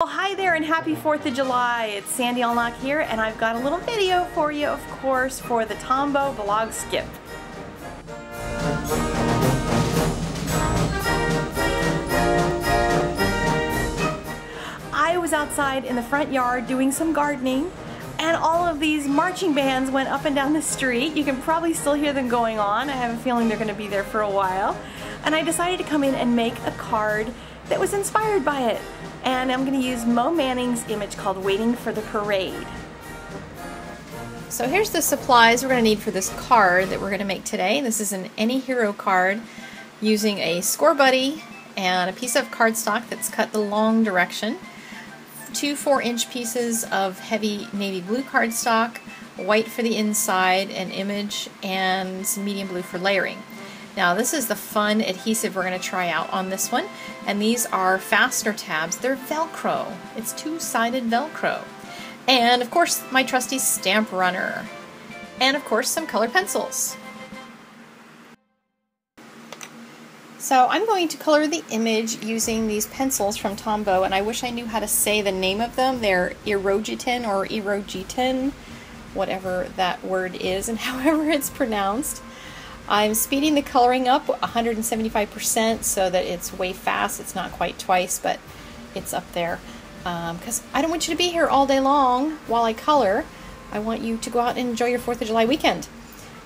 Well, hi there and happy 4th of July. It's Sandy Allnock here, and I've got a little video for you, of course, for the Tombow blog skip. I was outside in the front yard doing some gardening, and all of these marching bands went up and down the street. You can probably still hear them going on. I have a feeling they're going to be there for a while. And I decided to come in and make a card that was inspired by it. And I'm going to use Mo Manning's image called Waiting for the Parade. So here's the supplies we're going to need for this card that we're going to make today. This is an AnyHero card using a score buddy and a piece of cardstock that's cut the long direction, two 4-inch pieces of heavy navy blue cardstock, white for the inside, an image, and some medium blue for layering. Now this is the fun adhesive we're going to try out on this one, and these are Fastener Tabs. They're Velcro. It's two-sided Velcro. And of course my trusty stamp runner. And of course some colored pencils. So I'm going to color the image using these pencils from Tombow, and I wish I knew how to say the name of them. They're Irojiten or Irojiten, whatever that word is and however it's pronounced. I'm speeding the coloring up 175% so that it's way fast. It's not quite twice, but it's up there. Because I don't want you to be here all day long while I color. I want you to go out and enjoy your 4th of July weekend.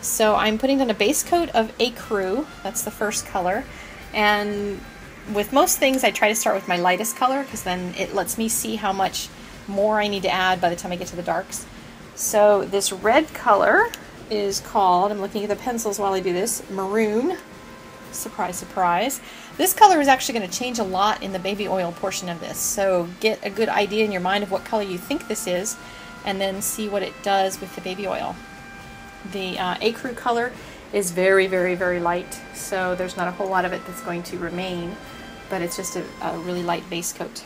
So I'm putting on a base coat of Ecru. That's the first color. And with most things I try to start with my lightest color because then it lets me see how much more I need to add by the time I get to the darks. So this red color is called, I'm looking at the pencils while I do this, Maroon. Surprise, surprise. This color is actually going to change a lot in the baby oil portion of this, so get a good idea in your mind of what color you think this is and then see what it does with the baby oil. The Ecru color is very, very, very light, so there's not a whole lot of it that's going to remain, but it's just a really light base coat.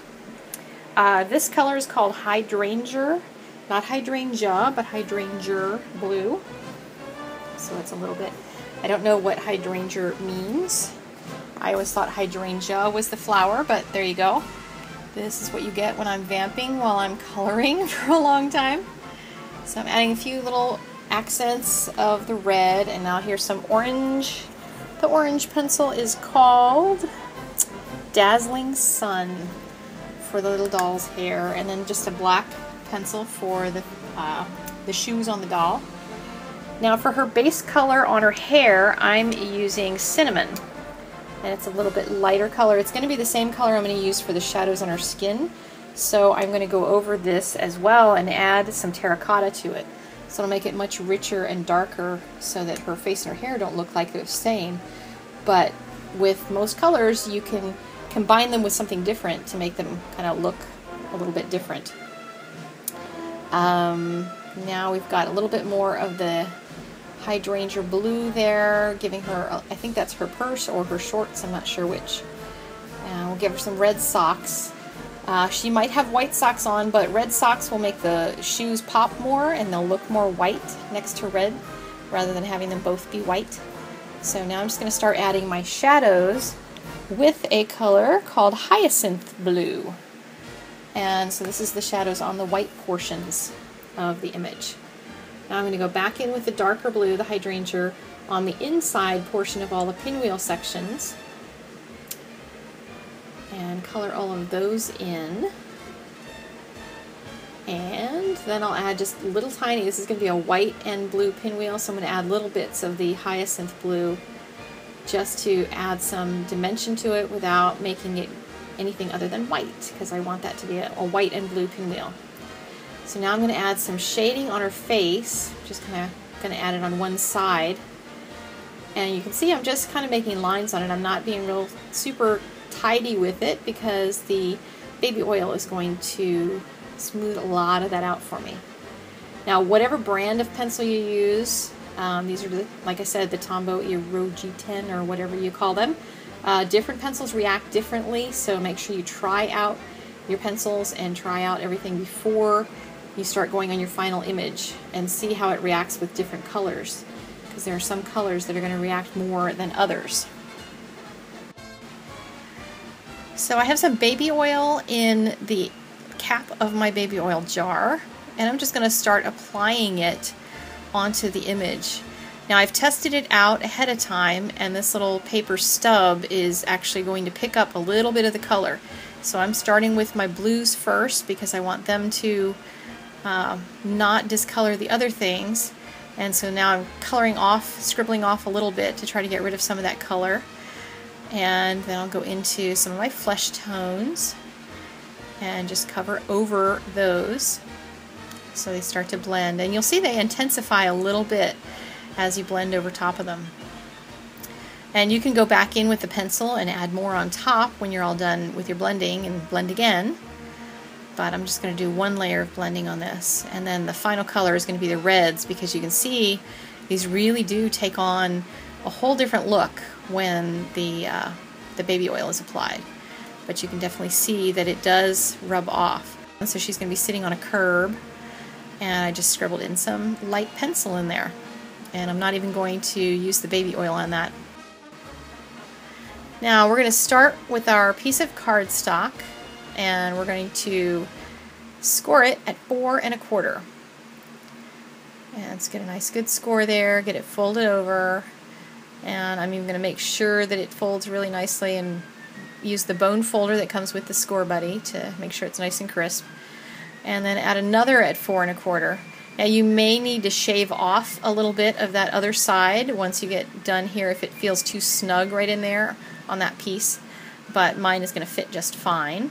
This color is called Hydrangea, not Hydrangea, but Hydrangea Blue. So it's a little bit, I don't know what hydrangea means. I always thought hydrangea was the flower, but there you go. This is what you get when I'm vamping while I'm coloring for a long time. So I'm adding a few little accents of the red, and now here's some orange. The orange pencil is called Dazzling Sun for the little doll's hair, and then just a black pencil for the shoes on the doll. Now for her base color on her hair, I'm using Cinnamon, and it's a little bit lighter color. It's going to be the same color I'm going to use for the shadows on her skin, so I'm going to go over this as well and add some terracotta to it. So it'll make it much richer and darker so that her face and her hair don't look like they're the same. But with most colors, you can combine them with something different to make them kind of look a little bit different. Now we've got a little bit more of the hydrangea blue there, giving her, I think that's her purse or her shorts, I'm not sure which. And we'll give her some red socks. She might have white socks on, but red socks will make the shoes pop more and they'll look more white next to red rather than having them both be white. So now I'm just going to start adding my shadows with a color called Hyacinth Blue. And so this is the shadows on the white portions of the image. Now I'm going to go back in with the darker blue, the hydrangea, on the inside portion of all the pinwheel sections and color all of those in. And then I'll add just little tiny, this is going to be a white and blue pinwheel, so I'm going to add little bits of the hyacinth blue just to add some dimension to it without making it anything other than white, because I want that to be a white and blue pinwheel. So now I'm going to add some shading on her face, just kind of going to add it on one side. And you can see I'm just kind of making lines on it. I'm not being real super tidy with it because the baby oil is going to smooth a lot of that out for me. Now whatever brand of pencil you use, these are, like I said, the Tombow Irojiten or whatever you call them. Different pencils react differently, so make sure you try out your pencils and try out everything before you start going on your final image and see how it reacts with different colors, because there are some colors that are going to react more than others. So I have some baby oil in the cap of my baby oil jar, and I'm just going to start applying it onto the image. Now I've tested it out ahead of time, and this little paper stub is actually going to pick up a little bit of the color. So I'm starting with my blues first because I want them to not discolor the other things. And so now I'm coloring off, scribbling off a little bit to try to get rid of some of that color. And then I'll go into some of my flesh tones and just cover over those so they start to blend. And you'll see they intensify a little bit as you blend over top of them. And you can go back in with the pencil and add more on top when you're all done with your blending and blend again. But I'm just going to do one layer of blending on this. And then the final color is going to be the reds, because you can see these really do take on a whole different look when the baby oil is applied. But you can definitely see that it does rub off. And so she's going to be sitting on a curb, and I just scribbled in some light pencil in there. And I'm not even going to use the baby oil on that. Now we're going to start with our piece of cardstock, and we're going to score it at 4 1/4. And let's get a nice good score there, get it folded over, and I'm even going to make sure that it folds really nicely and use the bone folder that comes with the score buddy to make sure it's nice and crisp. And then add another at 4 1/4. Now you may need to shave off a little bit of that other side once you get done here if it feels too snug right in there on that piece, but mine is going to fit just fine.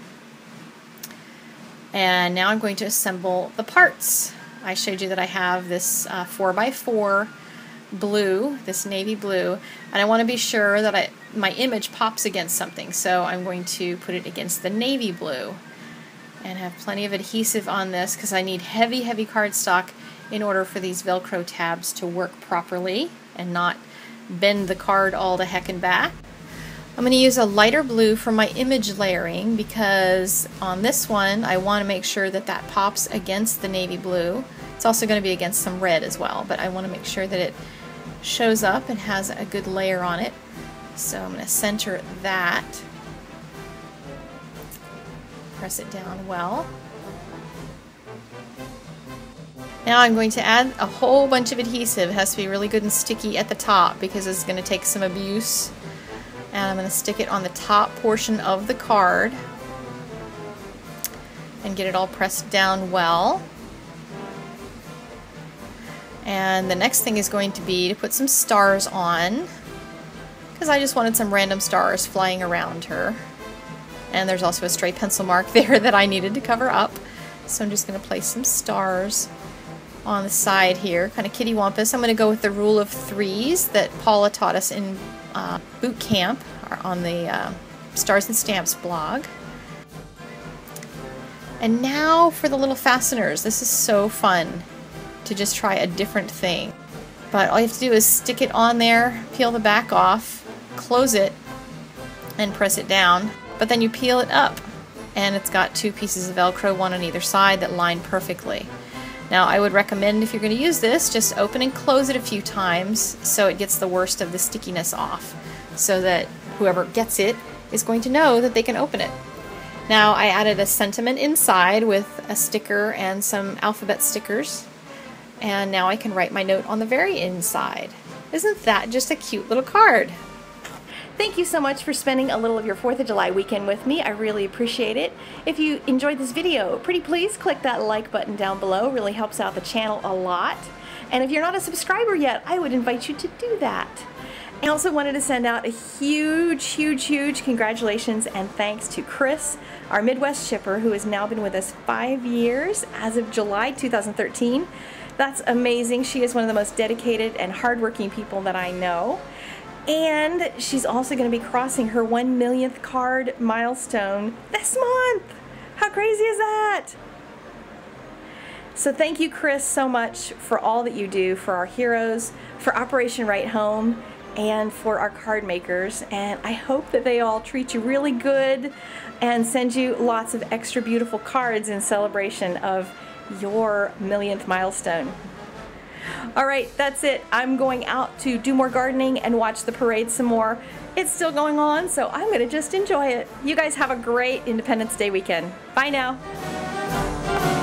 And now I'm going to assemble the parts. I showed you that I have this 4x4 blue, this navy blue, and I want to be sure that my image pops against something, so I'm going to put it against the navy blue and have plenty of adhesive on this because I need heavy cardstock in order for these Velcro tabs to work properly and not bend the card all the heckin' back. I'm going to use a lighter blue for my image layering because on this one I want to make sure that that pops against the navy blue. It's also going to be against some red as well, but I want to make sure that it shows up and has a good layer on it. So I'm going to center that, press it down well. Now I'm going to add a whole bunch of adhesive. It has to be really good and sticky at the top because it's going to take some abuse. And I'm going to stick it on the top portion of the card and get it all pressed down well. And the next thing is going to be to put some stars on because I just wanted some random stars flying around her. And there's also a stray pencil mark there that I needed to cover up. So I'm just going to place some stars on the side here, kind of kitty-wampus. I'm going to go with the rule of threes that Paula taught us in boot camp on the Stars and Stamps blog. And now for the little fasteners. This is so fun to just try a different thing. But all you have to do is stick it on there, peel the back off, close it, and press it down. But then you peel it up, and it's got 2 pieces of Velcro, one on either side, that line perfectly. Now I would recommend, if you're going to use this, just open and close it a few times so it gets the worst of the stickiness off, so that whoever gets it is going to know that they can open it. Now I added a sentiment inside with a sticker and some alphabet stickers, and now I can write my note on the very inside. Isn't that just a cute little card? Thank you so much for spending a little of your 4th of July weekend with me. I really appreciate it. If you enjoyed this video, pretty please click that like button down below. It really helps out the channel a lot. And if you're not a subscriber yet, I would invite you to do that. I also wanted to send out a huge congratulations and thanks to Chris, our Midwest shipper, who has now been with us 5 years as of July 2013. That's amazing. She is one of the most dedicated and hardworking people that I know. And she's also going to be crossing her 1 millionth card milestone this month. How crazy is that? So thank you, Chris, so much for all that you do for our heroes, for Operation Right Home, and for our card makers. And I hope that they all treat you really good and send you lots of extra beautiful cards in celebration of your 1 millionth milestone. Alright, that's it. I'm going out to do more gardening and watch the parade some more. It's still going on, so I'm going to just enjoy it. You guys have a great Independence Day weekend. Bye now. you.